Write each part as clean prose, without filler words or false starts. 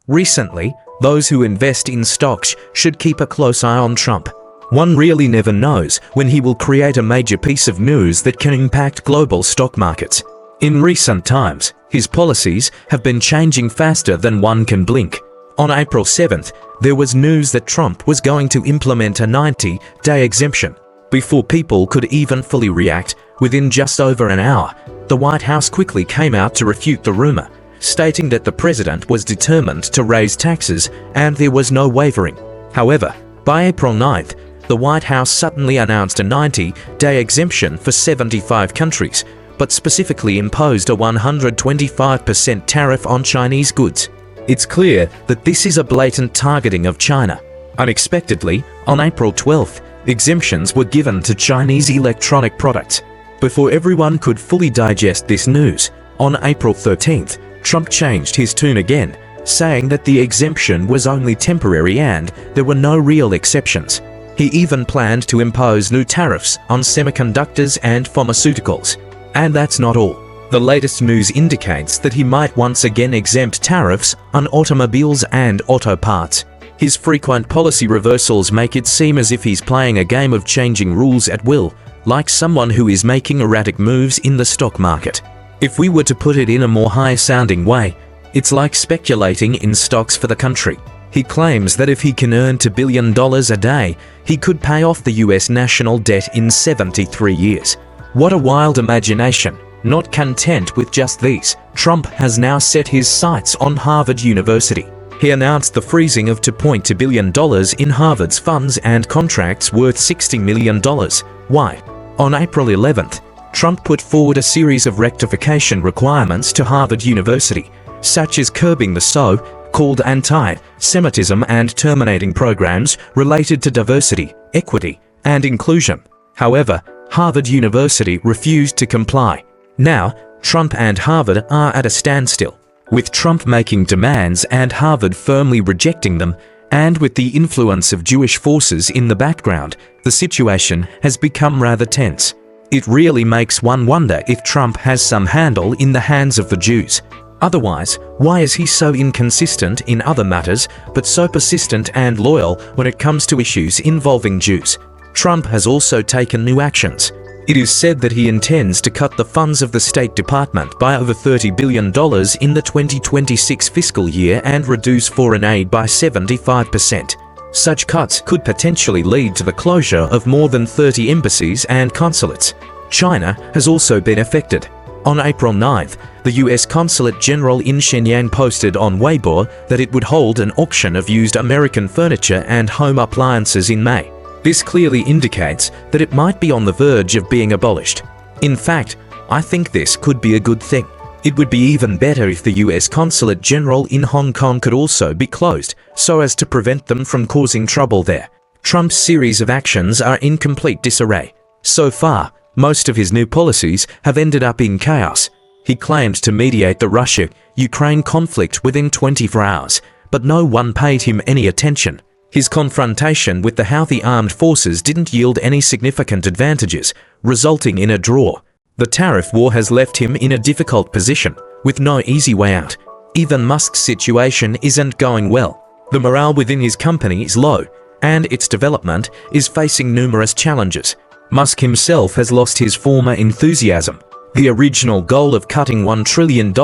Recently, those who invest in stocks should keep a close eye on Trump. One really never knows when he will create a major piece of news that can impact global stock markets. In recent times, his policies have been changing faster than one can blink. On April 7th, there was news that Trump was going to implement a 90-day exemption. Before people could even fully react, within just over an hour, the White House quickly came out to refute the rumor, stating that the president was determined to raise taxes and there was no wavering. However, by April 9th, the White House suddenly announced a 90-day exemption for 75 countries, but specifically imposed a 125% tariff on Chinese goods. It's clear that this is a blatant targeting of China. Unexpectedly, on April 12th, exemptions were given to Chinese electronic products. Before everyone could fully digest this news, on April 13th, Trump changed his tune again, saying that the exemption was only temporary and there were no real exceptions. He even planned to impose new tariffs on semiconductors and pharmaceuticals. And that's not all. The latest news indicates that he might once again exempt tariffs on automobiles and auto parts. His frequent policy reversals make it seem as if he's playing a game of changing rules at will, like someone who is making erratic moves in the stock market. If we were to put it in a more high-sounding way, it's like speculating in stocks for the country. He claims that if he can earn $2 billion a day, he could pay off the US national debt in 73 years. What a wild imagination. Not content with just these, Trump has now set his sights on Harvard University. He announced the freezing of $2.2 billion in Harvard's funds and contracts worth $60 million. Why? On April 11th, Trump put forward a series of rectification requirements to Harvard University, such as curbing the so-called anti-Semitism and terminating programs related to diversity, equity, and inclusion. However, Harvard University refused to comply. Now, Trump and Harvard are at a standstill, with Trump making demands and Harvard firmly rejecting them, and with the influence of Jewish forces in the background, the situation has become rather tense. It really makes one wonder if Trump has some handle in the hands of the Jews. Otherwise, why is he so inconsistent in other matters, but so persistent and loyal when it comes to issues involving Jews? Trump has also taken new actions. It is said that he intends to cut the funds of the State Department by over $30 billion in the 2026 fiscal year and reduce foreign aid by 75%. Such cuts could potentially lead to the closure of more than 30 embassies and consulates. China has also been affected. On April 9th, the US Consulate General in Shenyang posted on Weibo that it would hold an auction of used American furniture and home appliances in May. This clearly indicates that it might be on the verge of being abolished. In fact, I think this could be a good thing. It would be even better if the US Consulate General in Hong Kong could also be closed, so as to prevent them from causing trouble there. Trump's series of actions are in complete disarray. So far, most of his new policies have ended up in chaos. He claimed to mediate the Russia-Ukraine conflict within 24 hours, but no one paid him any attention. His confrontation with the Houthi armed forces didn't yield any significant advantages, resulting in a draw. The tariff war has left him in a difficult position, with no easy way out. Even Musk's situation isn't going well. The morale within his company is low, and its development is facing numerous challenges. Musk himself has lost his former enthusiasm. The original goal of cutting $1 trillion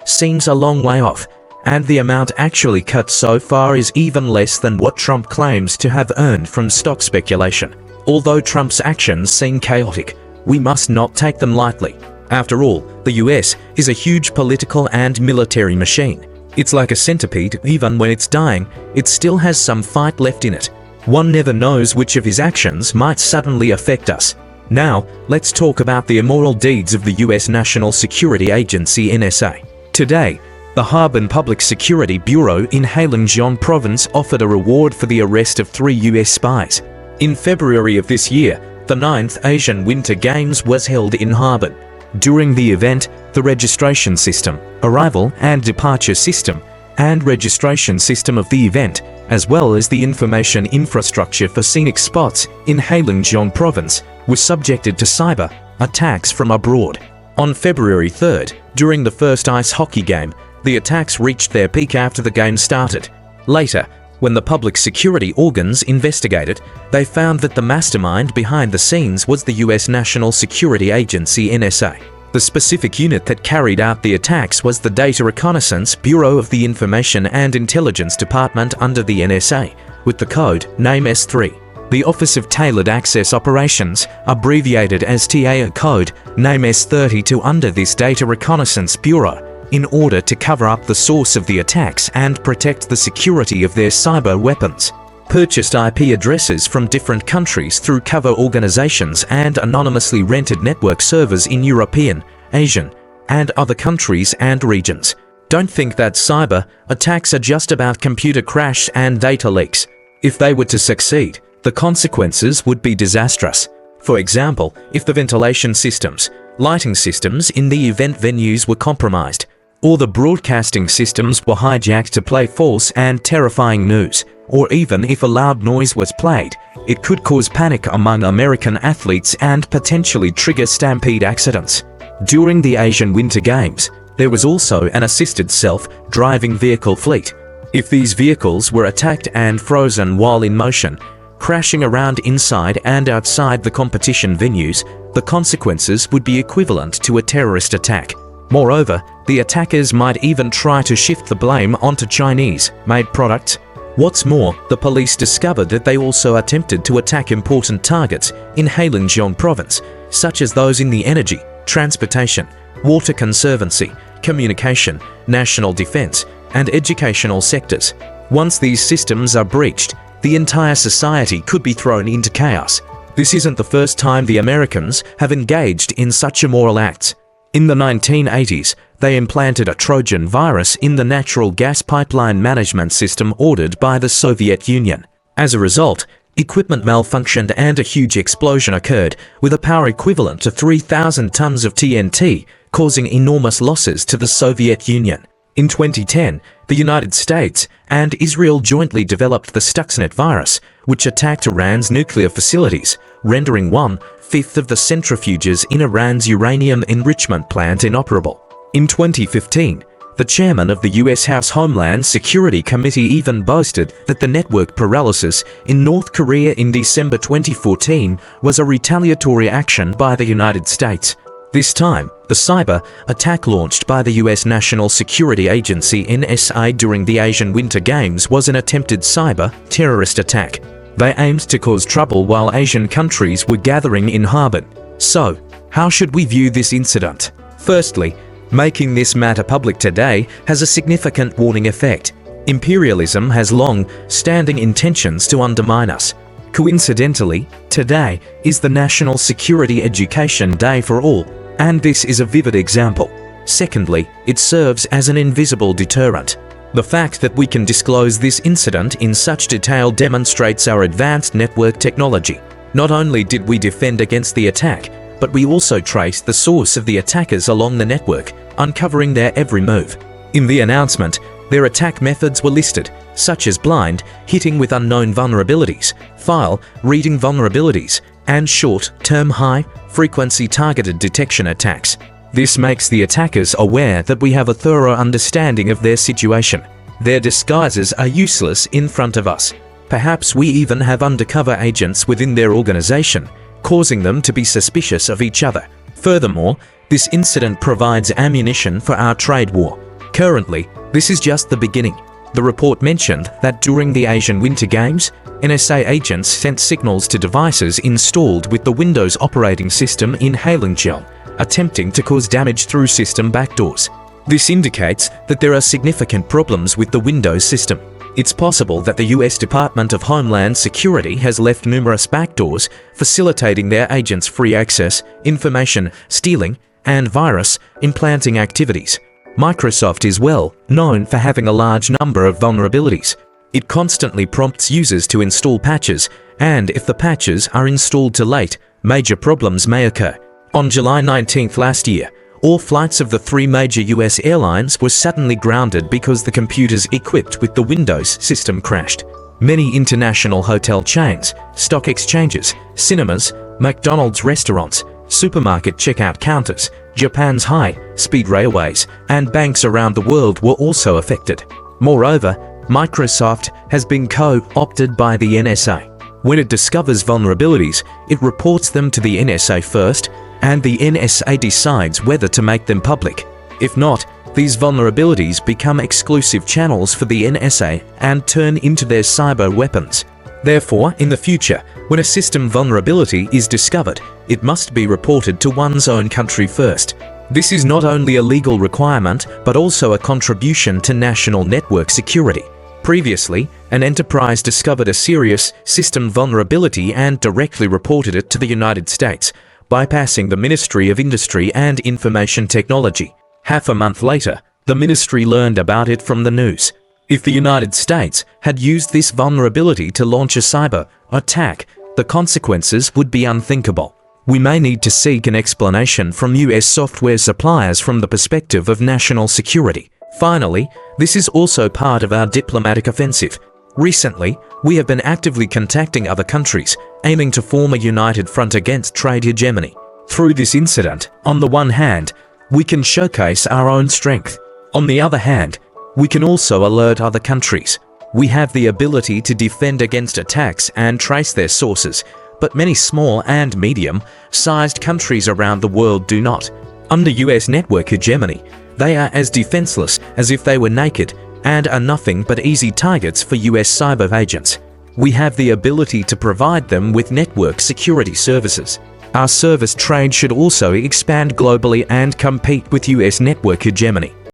seems a long way off, and the amount actually cut so far is even less than what Trump claims to have earned from stock speculation. Although Trump's actions seem chaotic, we must not take them lightly. After all, the US is a huge political and military machine. It's like a centipede. Even when it's dying, it still has some fight left in it. One never knows which of his actions might suddenly affect us. Now, let's talk about the immoral deeds of the US National Security Agency (NSA). Today, the Harbin Public Security Bureau in Heilongjiang Province offered a reward for the arrest of 3 US spies. In February of this year, the 9th Asian Winter Games was held in Harbin. During the event, the registration system, arrival and departure system, and registration system of the event, as well as the information infrastructure for scenic spots in Heilongjiang Province, was subjected to cyber attacks from abroad. On February 3rd, during the first ice hockey game, The attacks reached their peak after the game started. Later, when the public security organs investigated, they found that the mastermind behind the scenes was the US National Security Agency (NSA). The specific unit that carried out the attacks was the Data Reconnaissance Bureau of the Information and Intelligence Department under the NSA, with the code name S3. The Office of Tailored Access Operations, abbreviated as TA code name S32 under this Data Reconnaissance Bureau, in order to cover up the source of the attacks and protect the security of their cyber weapons. Purchased IP addresses from different countries through cover organizations and anonymously rented network servers in European, Asian, and other countries and regions. Don't think that cyber attacks are just about computer crash and data leaks. If they were to succeed, the consequences would be disastrous. For example, if the ventilation systems, lighting systems in the event venues were compromised, or the broadcasting systems were hijacked to play false and terrifying news, or even if a loud noise was played, it could cause panic among American athletes and potentially trigger stampede accidents. During the Asian Winter Games, there was also an assisted self-driving vehicle fleet. If these vehicles were attacked and frozen while in motion, crashing around inside and outside the competition venues, the consequences would be equivalent to a terrorist attack. Moreover, the attackers might even try to shift the blame onto Chinese-made products. What's more, the police discovered that they also attempted to attack important targets in Heilongjiang province, such as those in the energy, transportation, water conservancy, communication, national defense, and educational sectors. Once these systems are breached, the entire society could be thrown into chaos. This isn't the first time the Americans have engaged in such immoral acts. In the 1980s, they implanted a Trojan virus in the natural gas pipeline management system ordered by the Soviet Union. As a result, equipment malfunctioned and a huge explosion occurred with a power equivalent to 3,000 tons of TNT, causing enormous losses to the Soviet Union. In 2010, the United States and Israel jointly developed the Stuxnet virus, which attacked Iran's nuclear facilities, rendering 1/5 of the centrifuges in Iran's uranium enrichment plant inoperable. In 2015, the chairman of the US House Homeland Security Committee even boasted that the network paralysis in North Korea in December 2014 was a retaliatory action by the United States. This time, the cyber attack launched by the US National Security Agency (NSA) during the Asian Winter Games was an attempted cyber terrorist attack. They aimed to cause trouble while Asian countries were gathering in Harbin. So, how should we view this incident? Firstly, making this matter public today has a significant warning effect. Imperialism has long-standing intentions to undermine us. Coincidentally, today is the National Security Education Day for all, and this is a vivid example. Secondly, it serves as an invisible deterrent. The fact that we can disclose this incident in such detail demonstrates our advanced network technology. Not only did we defend against the attack, but we also traced the source of the attackers along the network, uncovering their every move. In the announcement, their attack methods were listed, such as blind hitting with unknown vulnerabilities, file reading vulnerabilities, and short-term high-frequency targeted detection attacks. This makes the attackers aware that we have a thorough understanding of their situation. Their disguises are useless in front of us. Perhaps we even have undercover agents within their organization, causing them to be suspicious of each other. Furthermore, this incident provides ammunition for our trade war. Currently, this is just the beginning. The report mentioned that during the Asian Winter Games, NSA agents sent signals to devices installed with the Windows operating system in Heilongjiang, attempting to cause damage through system backdoors. This indicates that there are significant problems with the Windows system. It's possible that the US Department of Homeland Security has left numerous backdoors, facilitating their agents' free access, information stealing, and virus implanting activities. Microsoft is well known for having a large number of vulnerabilities. It constantly prompts users to install patches, and if the patches are installed too late, major problems may occur. On July 19th last year, all flights of the 3 major US airlines were suddenly grounded because the computers equipped with the Windows system crashed. Many international hotel chains, stock exchanges, cinemas, McDonald's restaurants, supermarket checkout counters, Japan's high-speed railways, and banks around the world were also affected. Moreover, Microsoft has been co-opted by the NSA. When it discovers vulnerabilities, it reports them to the NSA first, and the NSA decides whether to make them public. If not, these vulnerabilities become exclusive channels for the NSA and turn into their cyber weapons. Therefore, in the future, when a system vulnerability is discovered, it must be reported to one's own country first. This is not only a legal requirement, but also a contribution to national network security. Previously, an enterprise discovered a serious system vulnerability and directly reported it to the United States, bypassing the Ministry of Industry and Information Technology. Half a month later, the ministry learned about it from the news. If the United States had used this vulnerability to launch a cyber attack, the consequences would be unthinkable. We may need to seek an explanation from US software suppliers from the perspective of national security. Finally, this is also part of our diplomatic offensive. Recently, we have been actively contacting other countries, aiming to form a united front against trade hegemony. Through this incident, on the one hand, we can showcase our own strength. On the other hand, we can also alert other countries. We have the ability to defend against attacks and trace their sources, but many small and medium-sized countries around the world do not. Under US network hegemony, they are as defenseless as if they were naked and are nothing but easy targets for US cyber agents. We have the ability to provide them with network security services. Our service trade should also expand globally and compete with US network hegemony.